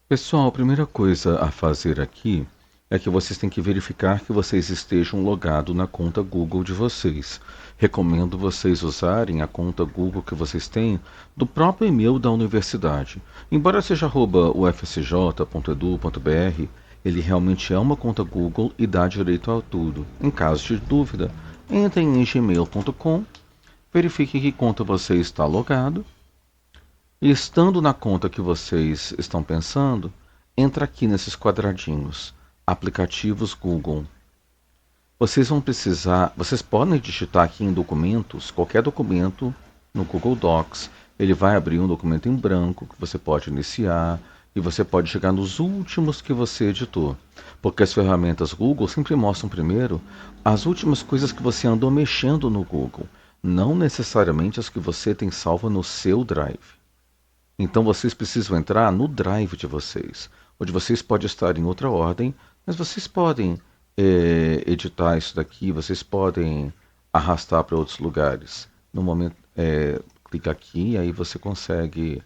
Pessoal, a primeira coisa a fazer aqui é que vocês têm que verificar que vocês estejam logados na conta Google de vocês. Recomendo vocês usarem a conta Google que vocês têm do próprio e-mail da universidade. Embora seja @ufsj.edu.br, ele realmente é uma conta Google e dá direito a tudo. Em caso de dúvida, entrem em gmail.com, verifique que conta você está logado e estando na conta que vocês estão pensando, entra aqui nesses quadradinhos, aplicativos Google. Vocês podem digitar aqui em documentos, qualquer documento no Google Docs. Ele vai abrir um documento em branco que você pode iniciar e você pode chegar nos últimos que você editou. Porque as ferramentas Google sempre mostram primeiro as últimas coisas que você andou mexendo no Google, não necessariamente as que você tem salva no seu Drive. Então vocês precisam entrar no drive de vocês, onde vocês podem estar em outra ordem, mas vocês podem editar isso daqui, vocês podem arrastar para outros lugares. No momento, clica aqui e aí você consegue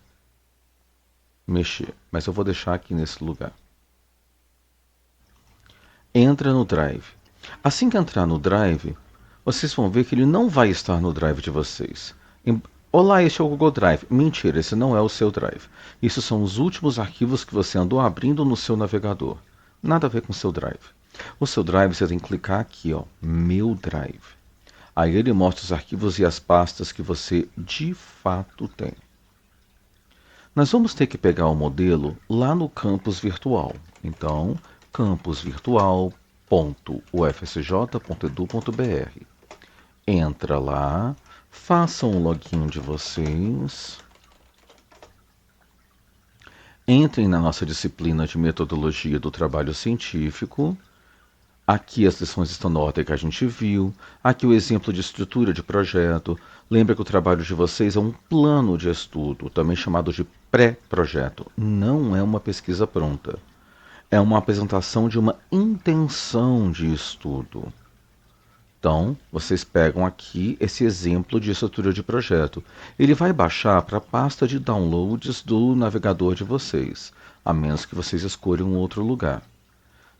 mexer. Mas eu vou deixar aqui nesse lugar. Entra no drive. Assim que entrar no drive, vocês vão ver que ele não vai estar no drive de vocês. Olá, este é o Google Drive. Mentira, esse não é o seu Drive. Isso são os últimos arquivos que você andou abrindo no seu navegador. Nada a ver com o seu Drive. O seu Drive você tem que clicar aqui, ó, Meu Drive. Aí ele mostra os arquivos e as pastas que você de fato tem. Nós vamos ter que pegar o modelo lá no campus virtual. Então, campusvirtual.ufsj.edu.br. Entra lá, façam o login de vocês. Entrem na nossa disciplina de metodologia do trabalho científico. Aqui as lições estão na ordem que a gente viu. Aqui o exemplo de estrutura de projeto. Lembra que o trabalho de vocês é um plano de estudo, também chamado de pré-projeto. Não é uma pesquisa pronta. É uma apresentação de uma intenção de estudo. Então, vocês pegam aqui esse exemplo de estrutura de projeto. Ele vai baixar para a pasta de downloads do navegador de vocês, a menos que vocês escolham um outro lugar.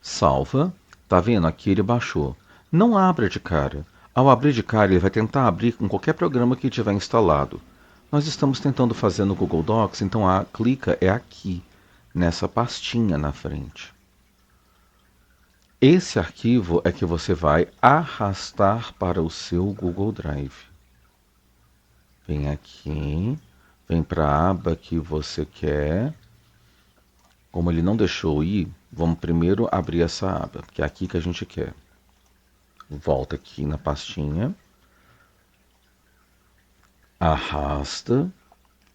Salva. Tá vendo? Aqui ele baixou. Não abra de cara. Ao abrir de cara, ele vai tentar abrir com qualquer programa que tiver instalado. Nós estamos tentando fazer no Google Docs, então a clica é aqui, nessa pastinha na frente. Esse arquivo é que você vai arrastar para o seu Google Drive. Vem aqui, vem para a aba que você quer. Como ele não deixou ir, vamos primeiro abrir essa aba, que é aqui que a gente quer. Volta aqui na pastinha, arrasta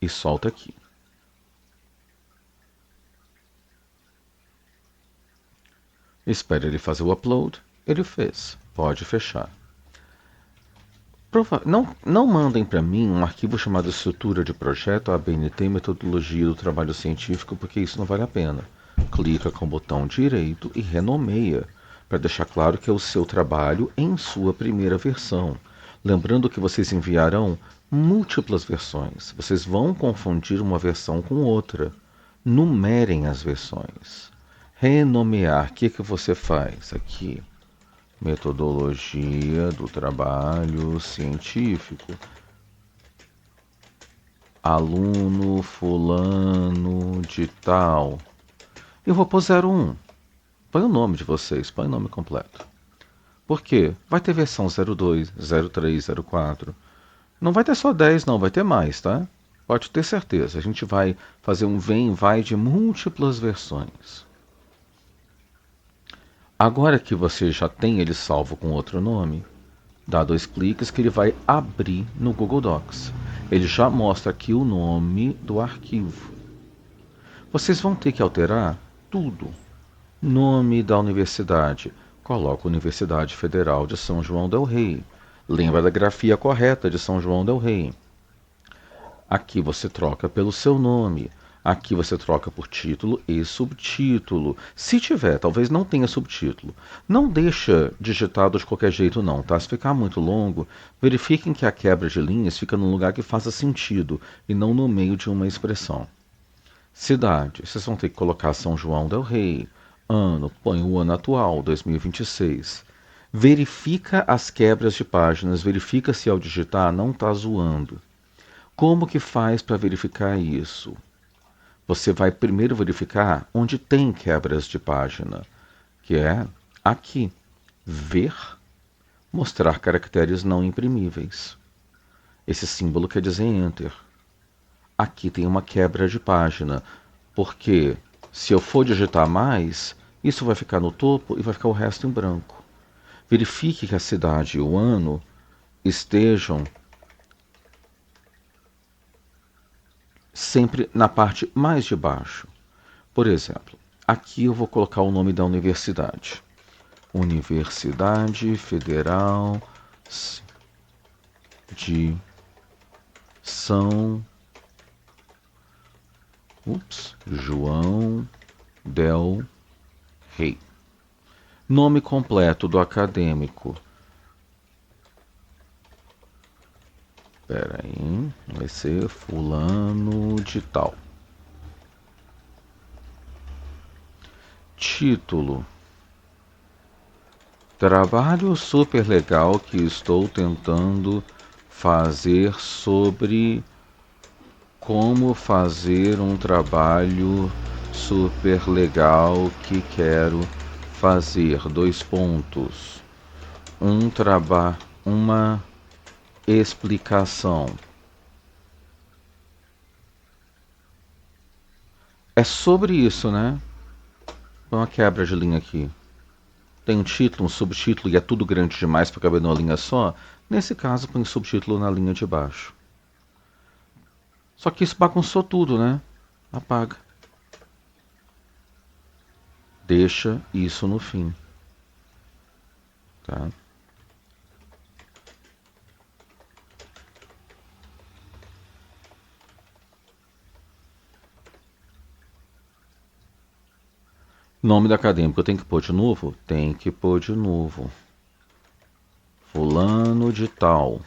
e solta aqui. Espera ele fazer o upload. Ele fez. Pode fechar. Não mandem para mim um arquivo chamado estrutura de projeto, ABNT, metodologia do trabalho científico, porque isso não vale a pena. Clica com o botão direito e renomeia, para deixar claro que é o seu trabalho em sua primeira versão. Lembrando que vocês enviarão múltiplas versões. Vocês vão confundir uma versão com outra. Numerem as versões. Renomear, o que você faz aqui? Metodologia do trabalho científico. Aluno fulano de tal. Eu vou pôr 01. Põe o nome de vocês, põe o nome completo. Por quê? Vai ter versão 02, 03, 04. Não vai ter só 10 não, vai ter mais, tá? Pode ter certeza. A gente vai fazer um vem e vai de múltiplas versões. Agora que você já tem ele salvo com outro nome, dá 2 cliques que ele vai abrir no Google Docs. Ele já mostra aqui o nome do arquivo. Vocês vão ter que alterar tudo. Nome da universidade. Coloca Universidade Federal de São João del Rei. Lembra da grafia correta de São João del Rei. Aqui você troca pelo seu nome. Aqui você troca por título e subtítulo. Se tiver, talvez não tenha subtítulo. Não deixa digitado de qualquer jeito não, tá? Se ficar muito longo, verifiquem que a quebra de linhas fica num lugar que faça sentido e não no meio de uma expressão. Cidade, vocês vão ter que colocar São João del Rei. Ano, põe o ano atual, 2026. Verifica as quebras de páginas, verifica se ao digitar não está zoando. Como que faz para verificar isso? Você vai primeiro verificar onde tem quebras de página, que é aqui, ver, mostrar caracteres não imprimíveis. Esse símbolo quer dizer Enter. Aqui tem uma quebra de página, porque se eu for digitar mais, isso vai ficar no topo e vai ficar o resto em branco. Verifique que a cidade e o ano estejam sempre na parte mais de baixo. Por exemplo, aqui eu vou colocar o nome da universidade. Universidade Federal de São João del Rei. Nome completo do acadêmico. Espera aí, vai ser fulano de tal. Título. Trabalho super legal que estou tentando fazer sobre como fazer um trabalho super legal que quero fazer. Dois pontos. Uma explicação. É sobre isso, né? Uma quebra de linha aqui. Tem um título, um subtítulo e é tudo grande demais para caber numa linha só. Nesse caso, põe subtítulo na linha de baixo. Só que isso bagunçou tudo, né? Apaga. Deixa isso no fim. Tá? Nome do acadêmico, eu tenho que pôr de novo? Tem que pôr de novo. Fulano de tal.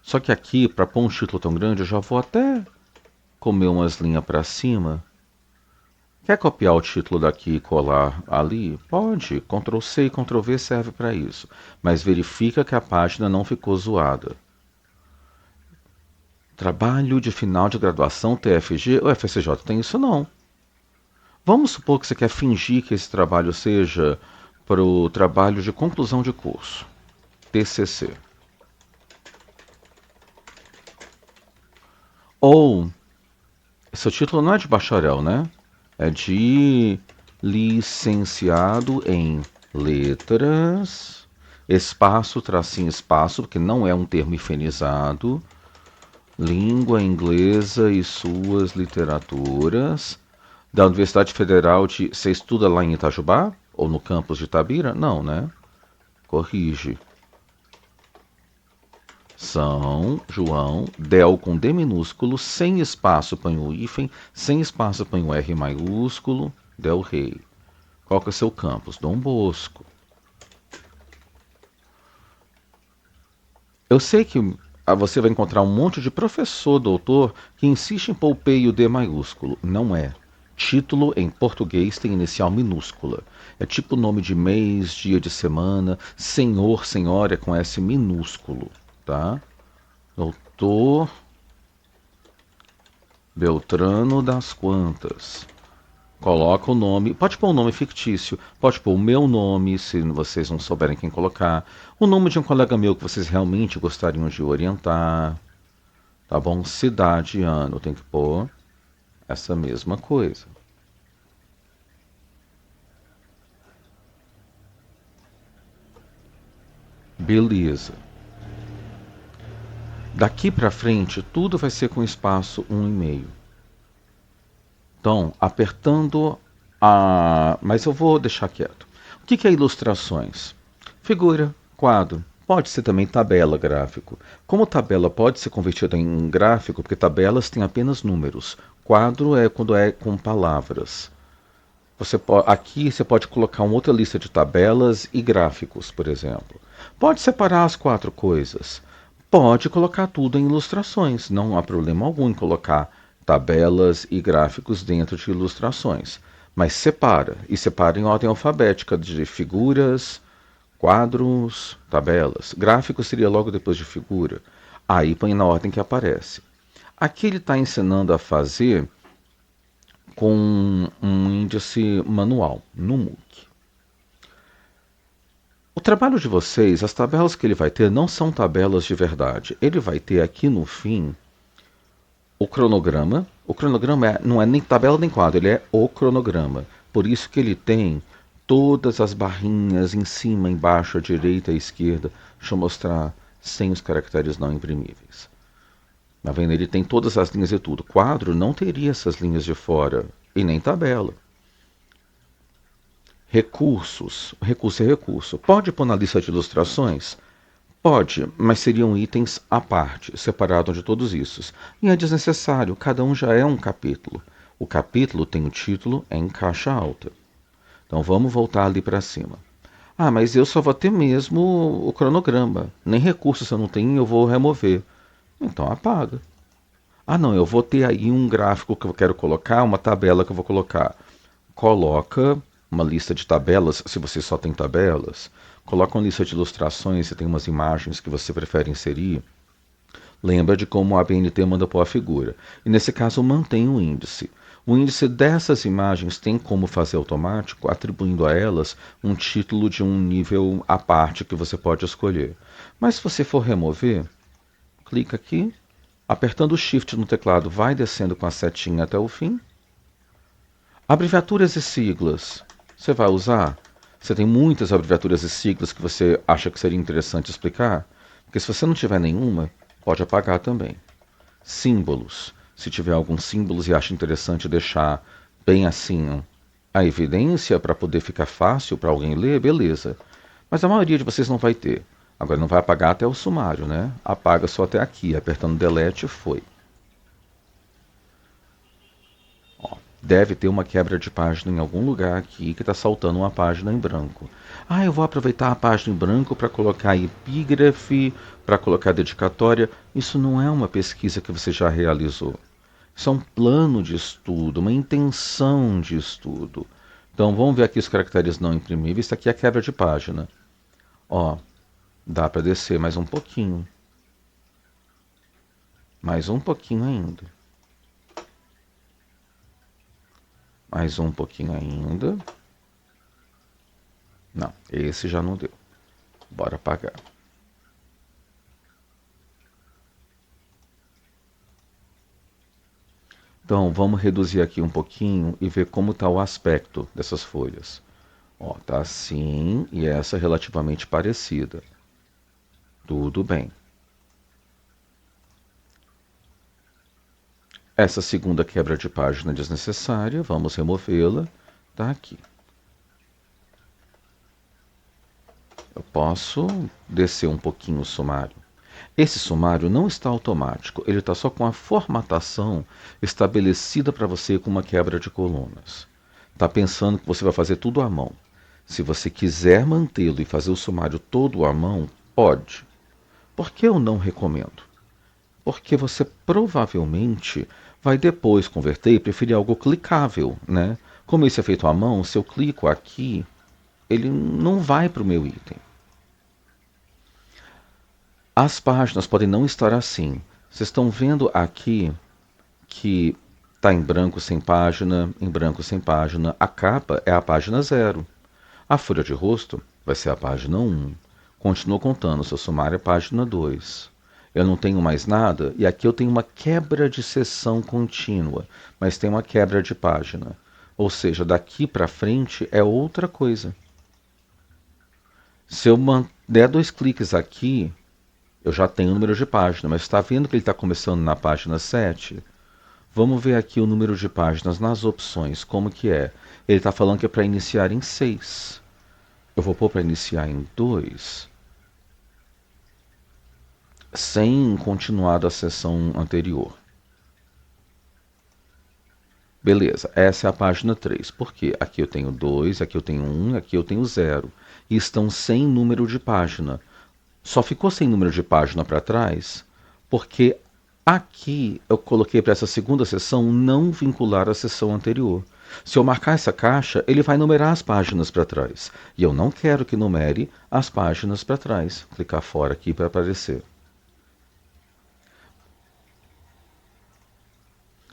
Só que aqui, para pôr um título tão grande, eu já vou até comer umas linhas para cima. Quer copiar o título daqui e colar ali? Pode. Ctrl C e Ctrl V serve para isso. Mas verifica que a página não ficou zoada. Trabalho de final de graduação TFG ou FCJ? Tem isso não. Vamos supor que você quer fingir que esse trabalho seja para o trabalho de conclusão de curso. TCC. Ou, seu título não é de bacharel, né? É de licenciado em letras, espaço, tracinho, espaço, porque não é um termo hifenizado, língua inglesa e suas literaturas, da Universidade Federal de... Você estuda lá em Itajubá? Ou no campus de Itabira? Não, né? Corrige. São João, del com D minúsculo, sem espaço põe o hífen, sem espaço põe o R maiúsculo, del Rei. Qual que é o seu campus? Dom Bosco. Eu sei que você vai encontrar um monte de professor, doutor, que insiste em pôr o P e o D maiúsculo. Não é. Título em português tem inicial minúscula. É tipo nome de mês, dia de semana. Senhor, senhora é com S minúsculo, tá? Doutor Beltrano das Quantas. Coloca o nome, pode pôr um nome fictício, pode pôr o meu nome, se vocês não souberem quem colocar, o nome de um colega meu que vocês realmente gostariam de orientar, tá bom? Cidade e ano, tem que pôr essa mesma coisa. Beleza. Daqui para frente, tudo vai ser com espaço 1,5. Então, apertando a... Mas eu vou deixar quieto. O que é ilustrações? Figura, quadro. Pode ser também tabela, gráfico. Como tabela pode ser convertida em gráfico, porque tabelas têm apenas números. Quadro é quando é com palavras. Aqui você pode colocar uma outra lista de tabelas e gráficos, por exemplo. Pode separar as quatro coisas. Pode colocar tudo em ilustrações. Não há problema algum em colocar tabelas e gráficos dentro de ilustrações. Mas separa, e separa em ordem alfabética de figuras, quadros, tabelas. Gráfico seria logo depois de figura. Aí põe na ordem que aparece. Aqui ele está ensinando a fazer com um índice manual, no MOOC. O trabalho de vocês, as tabelas que ele vai ter não são tabelas de verdade. Ele vai ter aqui no fim o cronograma. O cronograma não é nem tabela nem quadro, ele é o cronograma. Por isso que ele tem todas as barrinhas em cima, embaixo, à direita, à esquerda. Deixa eu mostrar sem os caracteres não imprimíveis. Tá vendo? Ele tem todas as linhas e tudo. Quadro não teria essas linhas de fora e nem tabela. Recursos. Recurso é recurso. Pode pôr na lista de ilustrações? Pode, mas seriam itens à parte, separados de todos isso. E é desnecessário, cada um já é um capítulo. O capítulo tem o título em caixa alta. Então vamos voltar ali para cima. Ah, mas eu só vou ter mesmo o cronograma. Nem recursos eu não tenho, eu vou remover. Então apaga. Ah, não, eu vou ter aí um gráfico que eu quero colocar, uma tabela que eu vou colocar. Coloca uma lista de tabelas, se você só tem tabelas. Coloca uma lista de ilustrações, se tem umas imagens que você prefere inserir. Lembra de como a ABNT manda pôr a figura. E nesse caso mantém o índice. O índice dessas imagens tem como fazer automático, atribuindo a elas um título de um nível à parte que você pode escolher. Mas se você for remover, clica aqui, apertando o Shift no teclado, vai descendo com a setinha até o fim. Abreviaturas e siglas, você vai usar? Você tem muitas abreviaturas e siglas que você acha que seria interessante explicar? Porque se você não tiver nenhuma, pode apagar também. Símbolos. Se tiver alguns símbolos e acha interessante deixar bem assim a evidência para poder ficar fácil para alguém ler, beleza. Mas a maioria de vocês não vai ter. Agora não vai apagar até o sumário, né? Apaga só até aqui, apertando Delete foi. Deve ter uma quebra de página em algum lugar aqui que está saltando uma página em branco. Ah, eu vou aproveitar a página em branco para colocar epígrafe, para colocar dedicatória. Isso não é uma pesquisa que você já realizou. Isso é um plano de estudo, uma intenção de estudo. Então vamos ver aqui os caracteres não imprimíveis. Isso aqui é a quebra de página. Ó, dá para descer mais um pouquinho. Mais um pouquinho ainda. Mais um pouquinho ainda. Não, esse já não deu. Bora apagar. Então, vamos reduzir aqui um pouquinho e ver como está o aspecto dessas folhas. Ó, tá assim e essa relativamente parecida. Tudo bem. Essa segunda quebra de página desnecessária, vamos removê-la. Tá aqui. Eu posso descer um pouquinho o sumário. Esse sumário não está automático, ele está só com a formatação estabelecida para você com uma quebra de colunas. Está pensando que você vai fazer tudo à mão. Se você quiser mantê-lo e fazer o sumário todo à mão, pode. Por que eu não recomendo? Porque você provavelmente vai depois converter e preferir algo clicável, né? Como isso é feito à mão, se eu clico aqui, ele não vai para o meu item. As páginas podem não estar assim. Vocês estão vendo aqui que está em branco sem página, em branco sem página. A capa é a página 0. A folha de rosto vai ser a página 1. Continua contando, seu sumário é a página 2. Eu não tenho mais nada, e aqui eu tenho uma quebra de seção contínua, mas tem uma quebra de página. Ou seja, daqui para frente é outra coisa. Se eu der 2 cliques aqui, eu já tenho o número de página, mas está vendo que ele está começando na página 7? Vamos ver aqui o número de páginas nas opções, como que é. Ele está falando que é para iniciar em 6. Eu vou pôr para iniciar em 2. Sem continuar da seção anterior. Beleza, essa é a página 3. Por quê? Aqui eu tenho 2, aqui eu tenho 1, aqui eu tenho 0. E estão sem número de página. Só ficou sem número de página para trás porque Aqui eu coloquei para essa segunda sessão não vincular a sessão anterior. Se eu marcar essa caixa, ele vai numerar as páginas para trás. E eu não quero que numere as páginas para trás. Vou clicar fora aqui para aparecer.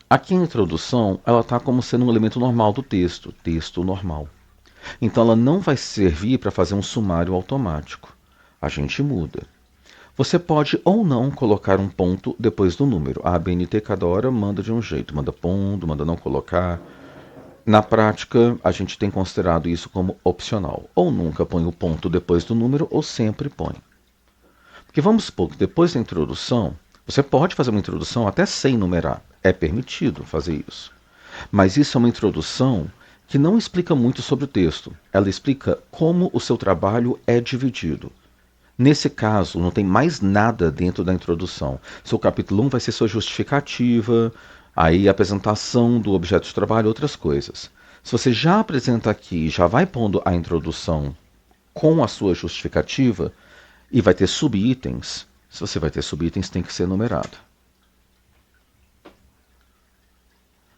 Aqui a introdução, ela está como sendo um elemento normal do texto, texto normal. Então ela não vai servir para fazer um sumário automático. A gente muda. Você pode ou não colocar um ponto depois do número. A ABNT cada hora manda de um jeito, manda ponto, manda não colocar. Na prática, a gente tem considerado isso como opcional. Ou nunca põe o ponto depois do número, ou sempre põe. Porque vamos supor que depois da introdução, você pode fazer uma introdução até sem numerar. É permitido fazer isso. Mas isso é uma introdução que não explica muito sobre o texto. Ela explica como o seu trabalho é dividido. Nesse caso, não tem mais nada dentro da introdução. Seu capítulo 1 vai ser sua justificativa, aí a apresentação do objeto de trabalho, outras coisas. Se você já apresenta aqui, já vai pondo a introdução com a sua justificativa, e vai ter subitens. Se você vai ter subitens, tem que ser numerado.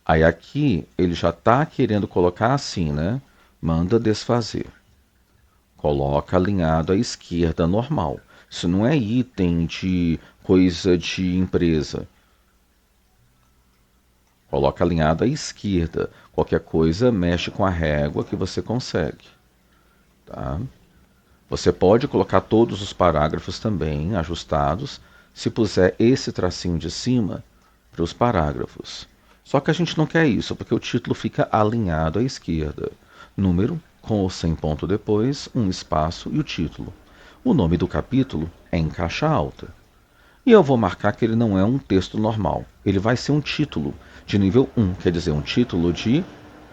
Aí aqui ele já está querendo colocar assim, né? Manda desfazer. Coloca alinhado à esquerda normal. Isso não é item de coisa de empresa. Coloca alinhado à esquerda. Qualquer coisa mexe com a régua que você consegue. Tá? Você pode colocar todos os parágrafos também ajustados, se puser esse tracinho de cima para os parágrafos. Só que a gente não quer isso, porque o título fica alinhado à esquerda. Número, com ou sem ponto depois, um espaço e o título. O nome do capítulo é em caixa alta. E eu vou marcar que ele não é um texto normal. Ele vai ser um título de nível 1, quer dizer, um título de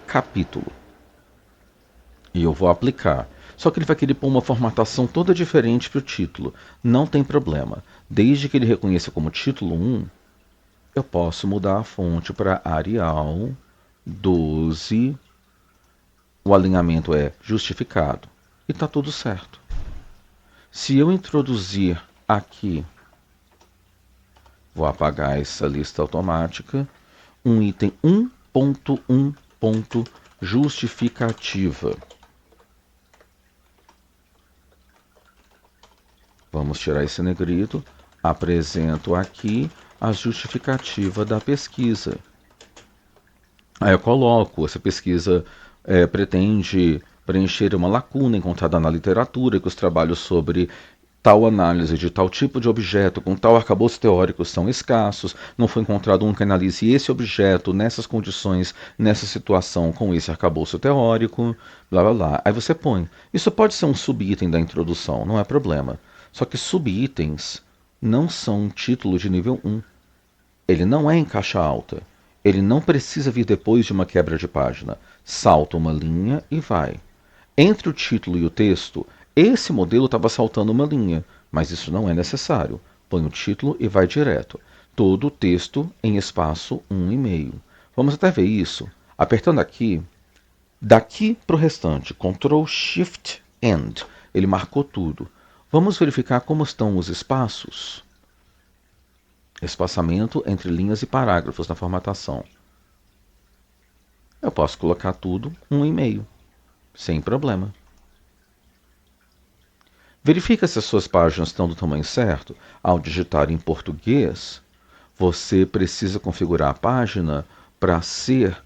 capítulo. E eu vou aplicar. Só que ele vai querer pôr uma formatação toda diferente para o título. Não tem problema. Desde que ele reconheça como título 1, eu posso mudar a fonte para Arial 12. O alinhamento é justificado. E está tudo certo. Se eu introduzir aqui, vou apagar essa lista automática, um item 1.1. Justificativa. Vamos tirar esse negrito. Apresento aqui a justificativa da pesquisa. Aí eu coloco, essa pesquisa pretende preencher uma lacuna encontrada na literatura, que os trabalhos sobre tal análise de tal tipo de objeto com tal arcabouço teórico são escassos, não foi encontrado um que analise esse objeto nessas condições, nessa situação com esse arcabouço teórico, blá blá blá. Aí você põe. Isso pode ser um subitem da introdução, não é problema. Só que subitens não são um título de nível 1. Ele não é em caixa alta. Ele não precisa vir depois de uma quebra de página. Salta uma linha e vai. Entre o título e o texto, esse modelo estava saltando uma linha, mas isso não é necessário. Põe o título e vai direto. Todo o texto em espaço 1,5. Vamos até ver isso. Apertando aqui, daqui para o restante, Ctrl Shift End. Ele marcou tudo. Vamos verificar como estão os espaços. Espaçamento entre linhas e parágrafos na formatação. Eu posso colocar tudo 1,5, sem problema. Verifica se as suas páginas estão do tamanho certo. Ao digitar em português, você precisa configurar a página para ser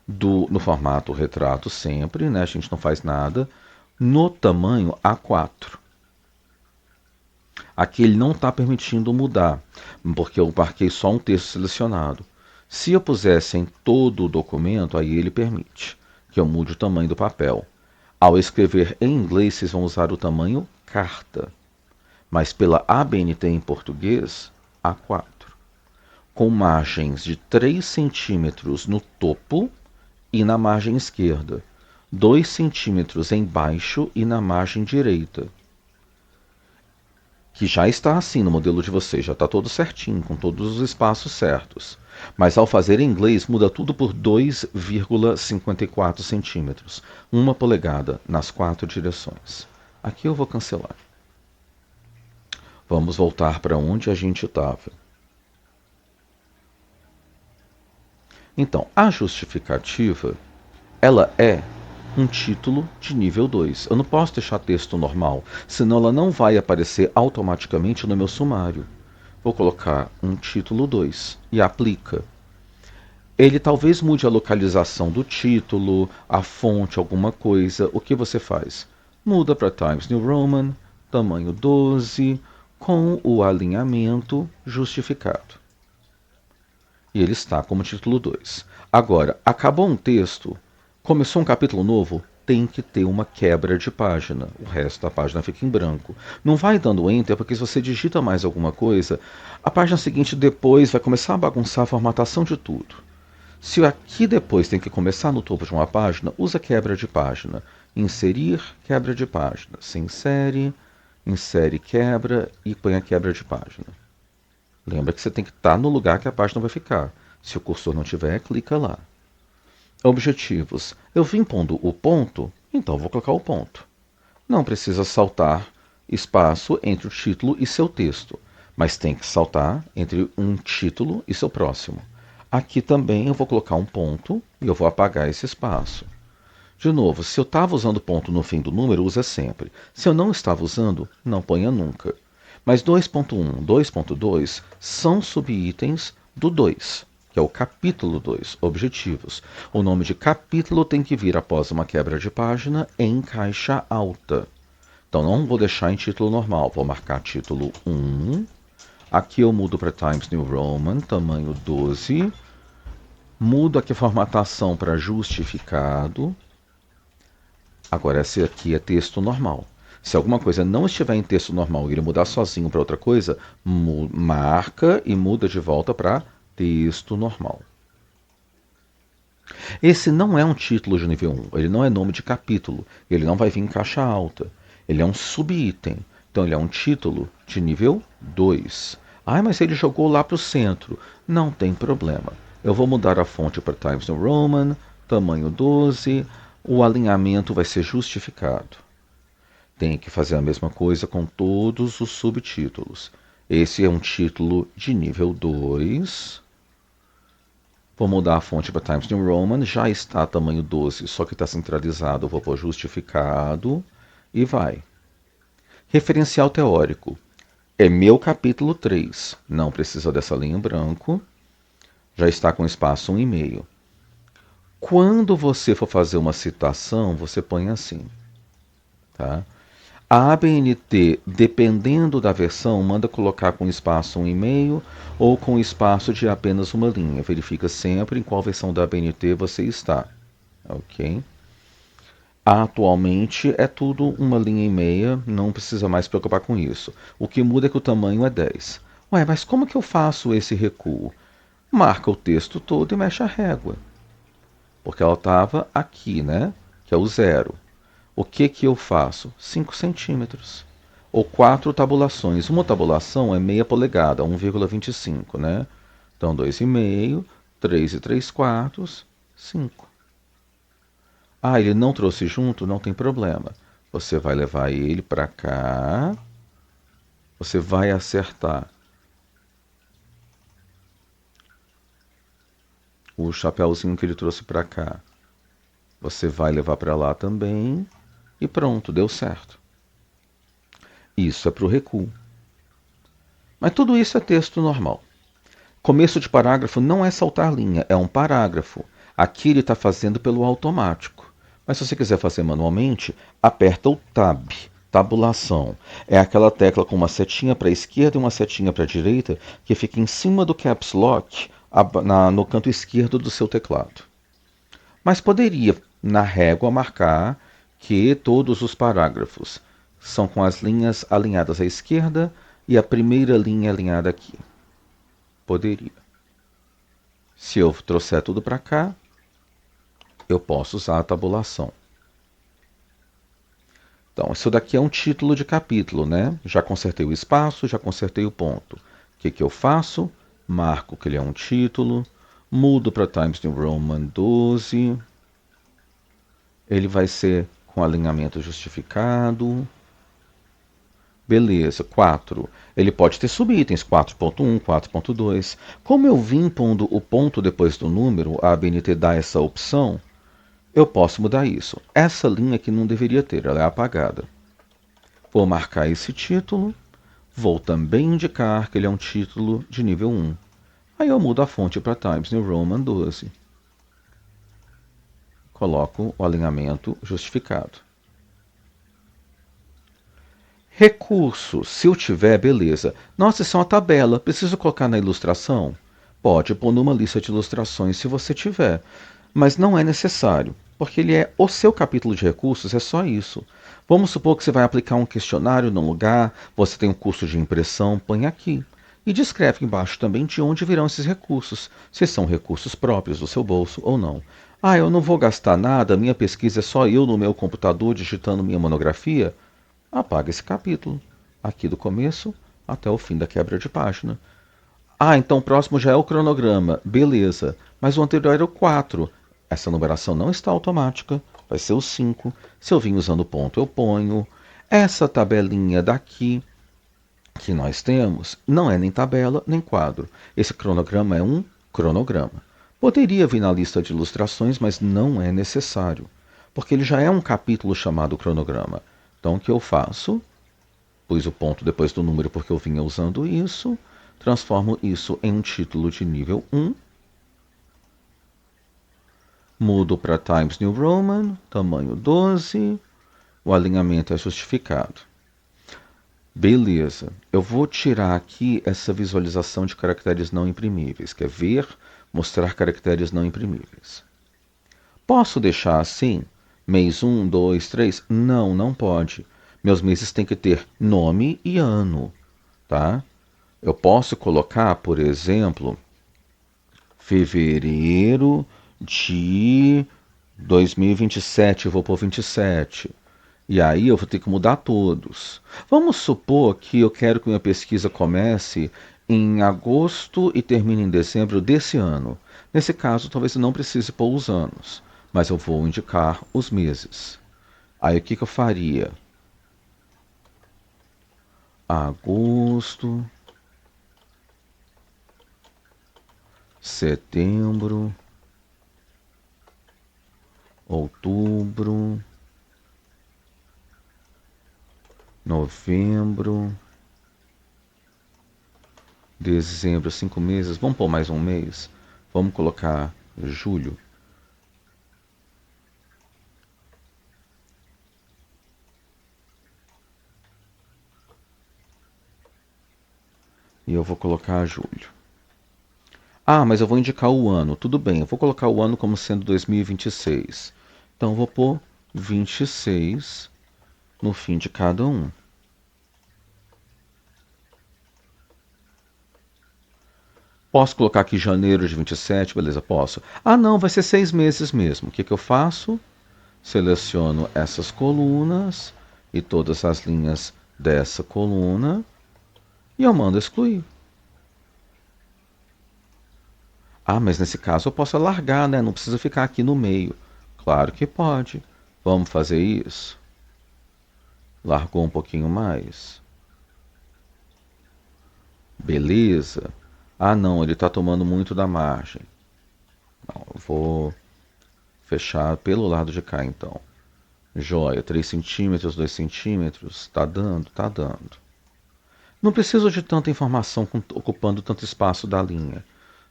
no formato retrato sempre, né? A gente não faz nada, no tamanho A4. Aqui ele não está permitindo mudar, porque eu marquei só um texto selecionado. Se eu pusesse em todo o documento, aí ele permite que eu mude o tamanho do papel. Ao escrever em inglês, vocês vão usar o tamanho carta, mas pela ABNT em português, A4. Com margens de 3 centímetros no topo e na margem esquerda, 2 centímetros embaixo e na margem direita. Que já está assim no modelo de vocês, já está todo certinho, com todos os espaços certos. Mas ao fazer em inglês, muda tudo por 2,54 centímetros, 1 polegada nas 4 direções. Aqui eu vou cancelar. Vamos voltar para onde a gente estava. Então, a justificativa, ela é um título de nível 2. Eu não posso deixar texto normal, senão ela não vai aparecer automaticamente no meu sumário. Vou colocar um título 2 e aplica. Ele talvez mude a localização do título, a fonte, alguma coisa. O que você faz? Muda para Times New Roman, tamanho 12, com o alinhamento justificado. E ele está como título 2. Agora, acabou um texto, começou um capítulo novo, tem que ter uma quebra de página. O resto da página fica em branco. Não vai dando enter, porque se você digita mais alguma coisa, a página seguinte depois vai começar a bagunçar a formatação de tudo. Se aqui depois tem que começar no topo de uma página, usa quebra de página. Inserir, quebra de página. Se insere, insere quebra e põe a quebra de página. Lembra que você tem que estar no lugar que a página vai ficar. Se o cursor não tiver, clica lá. Objetivos. Eu vim pondo o ponto, então vou colocar o ponto. Não precisa saltar espaço entre o título e seu texto, mas tem que saltar entre um título e seu próximo. Aqui também eu vou colocar um ponto e eu vou apagar esse espaço. De novo, se eu estava usando ponto no fim do número, usa sempre. Se eu não estava usando, não ponha nunca. Mas 2.1, 2.2 são subitens do 2, que é o capítulo 2, objetivos. O nome de capítulo tem que vir após uma quebra de página em caixa alta. Então não vou deixar em título normal, vou marcar título 1. Aqui eu mudo para Times New Roman, tamanho 12. Mudo aqui a formatação para justificado. Agora esse aqui é texto normal. Se alguma coisa não estiver em texto normal e ele mudar sozinho para outra coisa, marca e muda de volta para texto normal. Esse não é um título de nível 1, ele não é nome de capítulo, ele não vai vir em caixa alta. Ele é um subitem, então ele é um título de nível 2. Ah, mas ele jogou lá para o centro. Não tem problema. Eu vou mudar a fonte para Times New Roman, tamanho 12, o alinhamento vai ser justificado. Tem que fazer a mesma coisa com todos os subtítulos. Esse é um título de nível 2. Vou mudar a fonte para Times New Roman, já está tamanho 12, só que está centralizado, eu vou pôr justificado e vai. Referencial teórico. É meu capítulo 3, não precisa dessa linha em branco, já está com espaço 1,5. Quando você for fazer uma citação, você põe assim, tá? A ABNT, dependendo da versão, manda colocar com espaço 1,5 ou com espaço de apenas uma linha. Verifica sempre em qual versão da ABNT você está. Ok? Atualmente é tudo uma linha e meia, não precisa mais se preocupar com isso. O que muda é que o tamanho é 10. Ué, mas como que eu faço esse recuo? Marca o texto todo e mexe a régua. Porque ela estava aqui, né? Que é o 0. O que que eu faço? 5 centímetros. Ou 4 tabulações. Uma tabulação é meia polegada, 1,25, né? Então, 2,5, 3 3/4, 5. Ah, ele não trouxe junto? Não tem problema. Você vai levar ele para cá. Você vai acertar o chapéuzinho que ele trouxe para cá. Você vai levar para lá também. E pronto, deu certo. Isso é para o recuo. Mas tudo isso é texto normal. Começo de parágrafo não é saltar linha, é um parágrafo. Aqui ele está fazendo pelo automático. Mas se você quiser fazer manualmente, aperta o Tab, tabulação. É aquela tecla com uma setinha para a esquerda e uma setinha para a direita que fica em cima do Caps Lock no canto esquerdo do seu teclado. Mas poderia, na régua, marcar que todos os parágrafos são com as linhas alinhadas à esquerda e a primeira linha alinhada aqui. Poderia. Se eu trouxer tudo para cá, eu posso usar a tabulação. Então, isso daqui é um título de capítulo, né? Já consertei o espaço, já consertei o ponto. O que que eu faço? Marco que ele é um título, mudo para Times New Roman 12. Ele vai ser com alinhamento justificado. Beleza, 4. Ele pode ter subitens 4.1, 4.2. Como eu vim pondo o ponto depois do número, a ABNT dá essa opção, eu posso mudar isso. Essa linha aqui não deveria ter, ela é apagada. Vou marcar esse título, vou também indicar que ele é um título de nível 1. Aí eu mudo a fonte para Times New Roman 12. Coloco o alinhamento justificado. Recurso, se eu tiver, beleza. Nossa, isso é uma tabela, preciso colocar na ilustração? Pode pôr numa lista de ilustrações se você tiver, mas não é necessário, porque ele é o seu capítulo de recursos, é só isso. Vamos supor que você vai aplicar um questionário num lugar, você tem um curso de impressão, põe aqui. E descreve embaixo também de onde virão esses recursos, se são recursos próprios do seu bolso ou não. Ah, eu não vou gastar nada, minha pesquisa é só eu no meu computador digitando minha monografia? Apaga esse capítulo, aqui do começo até o fim da quebra de página. Ah, então o próximo já é o cronograma, beleza, mas o anterior era o 4. Essa numeração não está automática, vai ser o 5. Se eu vim usando ponto, eu ponho. Essa tabelinha daqui que nós temos não é nem tabela nem quadro. Esse cronograma é um cronograma. Poderia vir na lista de ilustrações, mas não é necessário, porque ele já é um capítulo chamado cronograma. Então o que eu faço? Pus o ponto depois do número porque eu vinha usando isso, transformo isso em um título de nível 1, mudo para Times New Roman, tamanho 12, o alinhamento é justificado. Beleza, eu vou tirar aqui essa visualização de caracteres não imprimíveis, quer ver? Mostrar caracteres não imprimíveis. Posso deixar assim? Mês 1, 2, 3? Não, não pode. Meus meses têm que ter nome e ano, tá? Eu posso colocar, por exemplo, fevereiro de 2027, eu vou pôr 27. E aí eu vou ter que mudar todos. Vamos supor que eu quero que minha pesquisa comece em agosto e termine em dezembro desse ano. Nesse caso, talvez eu não precise pôr os anos, mas eu vou indicar os meses. Aí o que eu faria? Agosto, setembro, outubro, novembro, dezembro, 5 meses. Vamos pôr mais um mês? Vamos colocar julho. E eu vou colocar julho. Ah, mas eu vou indicar o ano. Tudo bem, eu vou colocar o ano como sendo 2026. Então eu vou pôr 26 no fim de cada um. Posso colocar aqui janeiro de 27, beleza, posso. Ah, não, vai ser 6 meses mesmo. O que eu faço? Seleciono essas colunas e todas as linhas dessa coluna e eu mando excluir. Ah, mas nesse caso eu posso alargar, né? Não precisa ficar aqui no meio. Claro que pode. Vamos fazer isso. Largou um pouquinho mais. Beleza. Ah, não, ele está tomando muito da margem. Não, eu vou fechar pelo lado de cá, então. Joia, 3 centímetros, 2 centímetros. Tá dando? Tá dando. Não preciso de tanta informação ocupando tanto espaço da linha.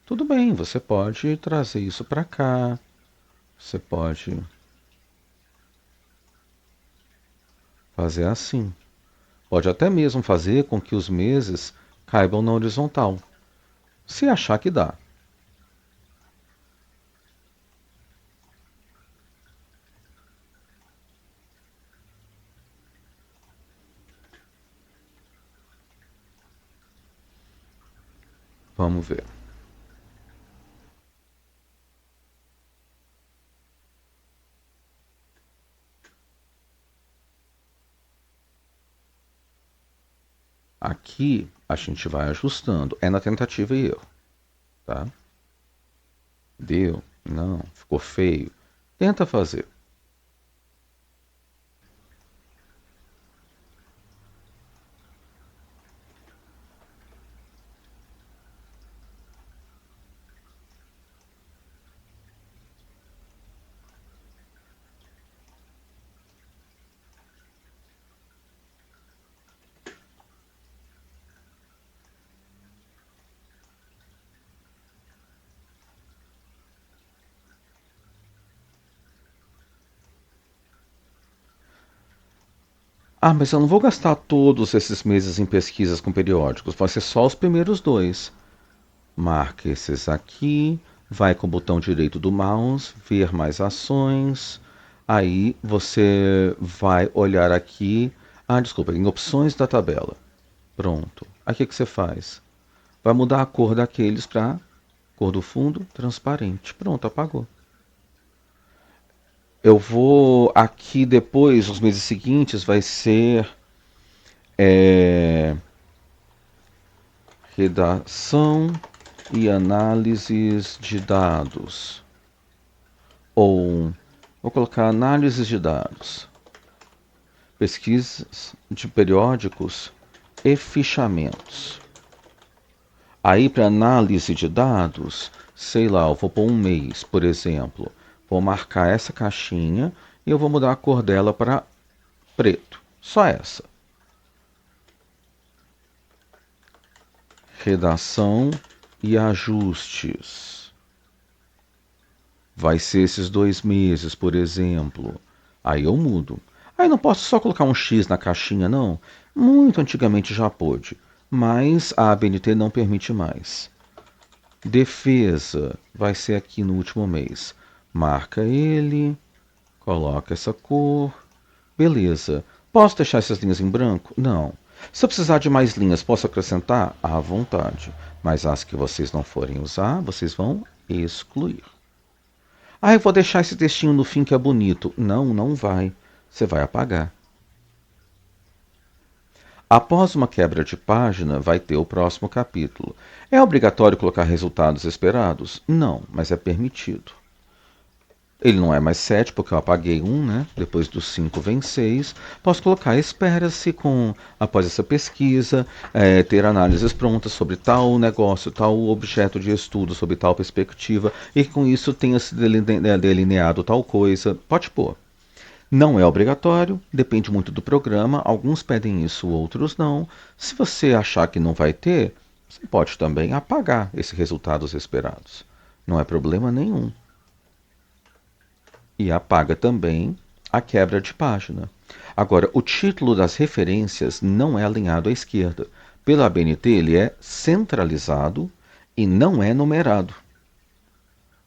Tudo bem, você pode trazer isso para cá. Você pode fazer assim. Pode até mesmo fazer com que os meses caibam na horizontal, se achar que dá. Vamos ver. Aqui a gente vai ajustando. É na tentativa e erro, tá? Deu? Não. Ficou feio? Tenta fazer. Ah, mas eu não vou gastar todos esses meses em pesquisas com periódicos, vai ser só os primeiros dois. Marca esses aqui, vai com o botão direito do mouse, ver mais ações. Aí você vai olhar aqui, desculpa, em opções da tabela. Pronto. Aqui o que você faz? Vai mudar a cor daqueles para cor do fundo transparente. Pronto, apagou. Eu vou aqui depois, nos meses seguintes, vai ser é, redação e análises de dados. Ou vou colocar análises de dados, pesquisas de periódicos e fichamentos. Aí para análise de dados, sei lá, eu vou pôr um mês, por exemplo. Vou marcar essa caixinha e eu vou mudar a cor dela para preto. Só essa. Redação e ajustes. Vai ser esses 2 meses, por exemplo. Aí eu mudo. Aí não posso só colocar um X na caixinha, não. Muito antigamente já pôde, mas a ABNT não permite mais. Defesa vai ser aqui no último mês. Marca ele, coloca essa cor. Beleza. Posso deixar essas linhas em branco? Não. Se eu precisar de mais linhas, posso acrescentar? À vontade. Mas as que vocês não forem usar, vocês vão excluir. Eu vou deixar esse textinho no fim que é bonito. Não, não vai. Você vai apagar. Após uma quebra de página, vai ter o próximo capítulo. É obrigatório colocar resultados esperados? Não, mas é permitido. Ele não é mais 7, porque eu apaguei um, né? Depois dos 5 vem 6. Posso colocar espera-se após essa pesquisa, ter análises prontas sobre tal negócio, tal objeto de estudo, sobre tal perspectiva, e com isso tenha se delineado tal coisa. Pode pôr. Não é obrigatório, depende muito do programa. Alguns pedem isso, outros não. Se você achar que não vai ter, você pode também apagar esses resultados esperados. Não é problema nenhum. E apaga também a quebra de página. Agora, o título das referências não é alinhado à esquerda. Pela ABNT, ele é centralizado e não é numerado.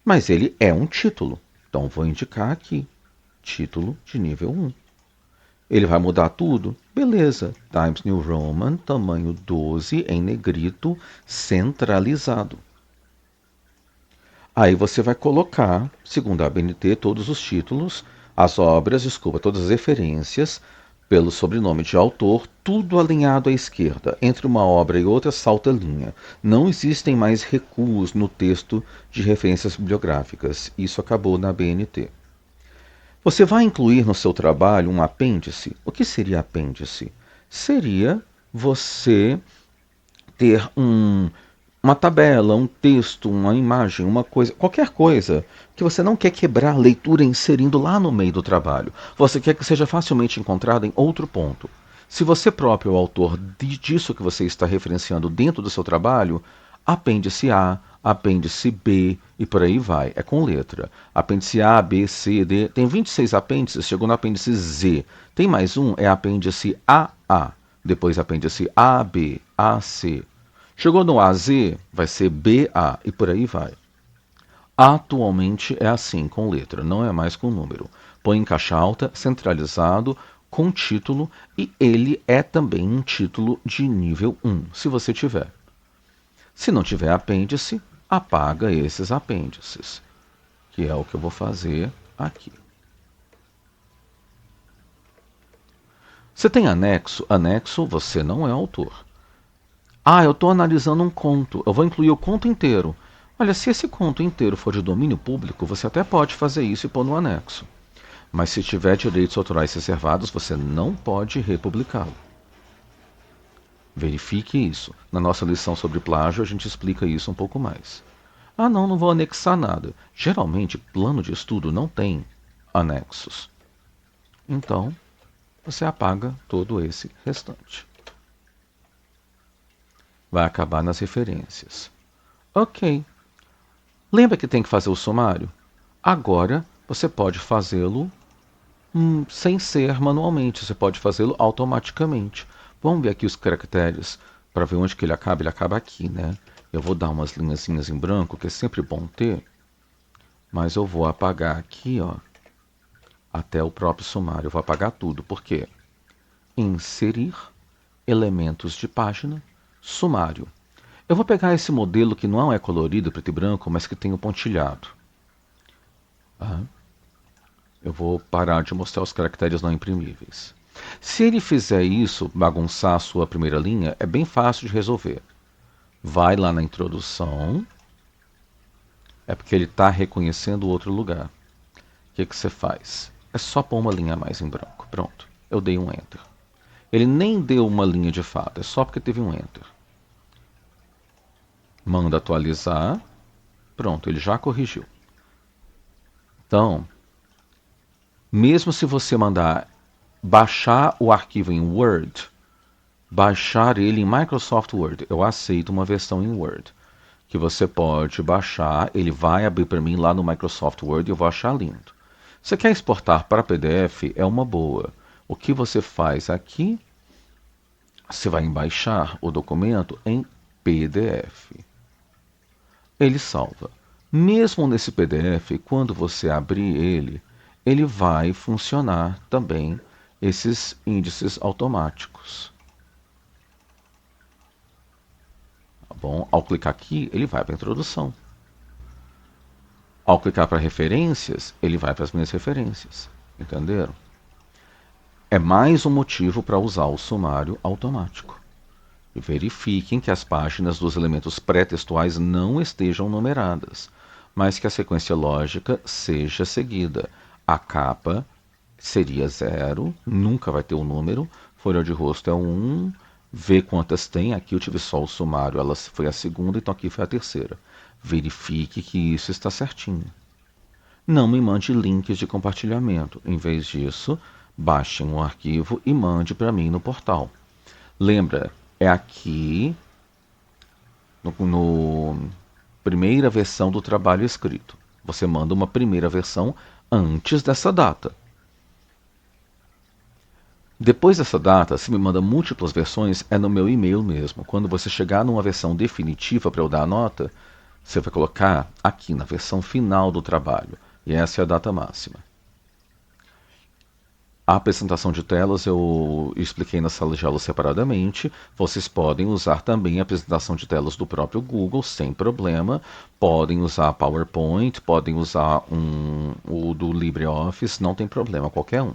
Mas ele é um título. Então, vou indicar aqui. Título de nível 1. Ele vai mudar tudo? Beleza. Times New Roman, tamanho 12, em negrito, centralizado. Aí você vai colocar, segundo a ABNT, todos os títulos, as obras, desculpa, todas as referências, pelo sobrenome de autor, tudo alinhado à esquerda. Entre uma obra e outra, salta linha. Não existem mais recuos no texto de referências bibliográficas. Isso acabou na ABNT. Você vai incluir no seu trabalho um apêndice. O que seria apêndice? Seria você ter uma tabela, um texto, uma imagem, uma coisa, qualquer coisa que você não quer quebrar a leitura inserindo lá no meio do trabalho. Você quer que seja facilmente encontrado em outro ponto. Se você próprio é o autor disso que você está referenciando dentro do seu trabalho, apêndice A, apêndice B e por aí vai. É com letra. Apêndice A, B, C, D. Tem 26 apêndices, chegou no apêndice Z. Tem mais um, é apêndice AA. Depois apêndice AB, AC. Chegou no AZ, vai ser BA e por aí vai. Atualmente é assim, com letra, não é mais com número. Põe em caixa alta, centralizado, com título, e ele é também um título de nível 1, se você tiver. Se não tiver apêndice, apaga esses apêndices, que é o que eu vou fazer aqui. Você tem anexo? Anexo, você não é autor. Eu estou analisando um conto, eu vou incluir o conto inteiro. Olha, se esse conto inteiro for de domínio público, você até pode fazer isso e pôr no anexo. Mas se tiver direitos autorais reservados, você não pode republicá-lo. Verifique isso. Na nossa lição sobre plágio, a gente explica isso um pouco mais. Não vou anexar nada. Geralmente, plano de estudo não tem anexos. Então, você apaga todo esse restante. Vai acabar nas referências. Ok. Lembra que tem que fazer o sumário? Agora, você pode fazê-lo sem ser manualmente, você pode fazê-lo automaticamente. Vamos ver aqui os caracteres para ver onde que ele acaba aqui, né? Eu vou dar umas linhazinhas em branco, que é sempre bom ter, mas eu vou apagar aqui, ó, até o próprio sumário. Eu vou apagar tudo, porque inserir elementos de página, sumário. Eu vou pegar esse modelo que não é colorido, preto e branco, mas que tem o pontilhado. Eu vou parar de mostrar os caracteres não imprimíveis. Se ele fizer isso, bagunçar a sua primeira linha, é bem fácil de resolver. Vai lá na introdução, é porque ele está reconhecendo outro lugar. O que você faz? É só pôr uma linha a mais em branco. Pronto, eu dei um Enter. Ele nem deu uma linha de fato, é só porque teve um Enter. Manda atualizar. Pronto, ele já corrigiu. Então, mesmo se você mandar baixar o arquivo em Word, baixar ele em Microsoft Word, eu aceito uma versão em Word, que você pode baixar, ele vai abrir para mim lá no Microsoft Word e eu vou achar lindo. Você quer exportar para PDF? É uma boa. O que você faz aqui? Você vai baixar o documento em PDF. Ele salva. Mesmo nesse PDF, quando você abrir ele, ele vai funcionar também esses índices automáticos. Tá bom? Ao clicar aqui, ele vai para a introdução. Ao clicar para referências, ele vai para as minhas referências. Entenderam? É mais um motivo para usar o sumário automático. E verifiquem que as páginas dos elementos pré-textuais não estejam numeradas, mas que a sequência lógica seja seguida. A capa seria 0, nunca vai ter um número, folha de rosto é 1, vê quantas tem, aqui eu tive só o sumário, ela foi a segunda, então aqui foi a terceira. Verifique que isso está certinho. Não me mande links de compartilhamento, em vez disso, baixe um arquivo e mande para mim no portal. Lembra, é aqui no primeira versão do trabalho escrito. Você manda uma primeira versão antes dessa data. Depois dessa data, se me manda múltiplas versões, é no meu e-mail mesmo. Quando você chegar numa versão definitiva para eu dar a nota, você vai colocar aqui na versão final do trabalho. E essa é a data máxima. A apresentação de telas eu expliquei na sala de aula separadamente. Vocês podem usar também a apresentação de telas do próprio Google, sem problema. Podem usar PowerPoint, podem usar o do LibreOffice, não tem problema, qualquer um.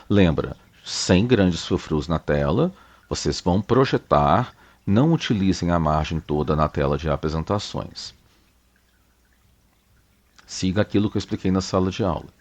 Lembra, sem grandes frufrus na tela, vocês vão projetar, não utilizem a margem toda na tela de apresentações. Siga aquilo que eu expliquei na sala de aula.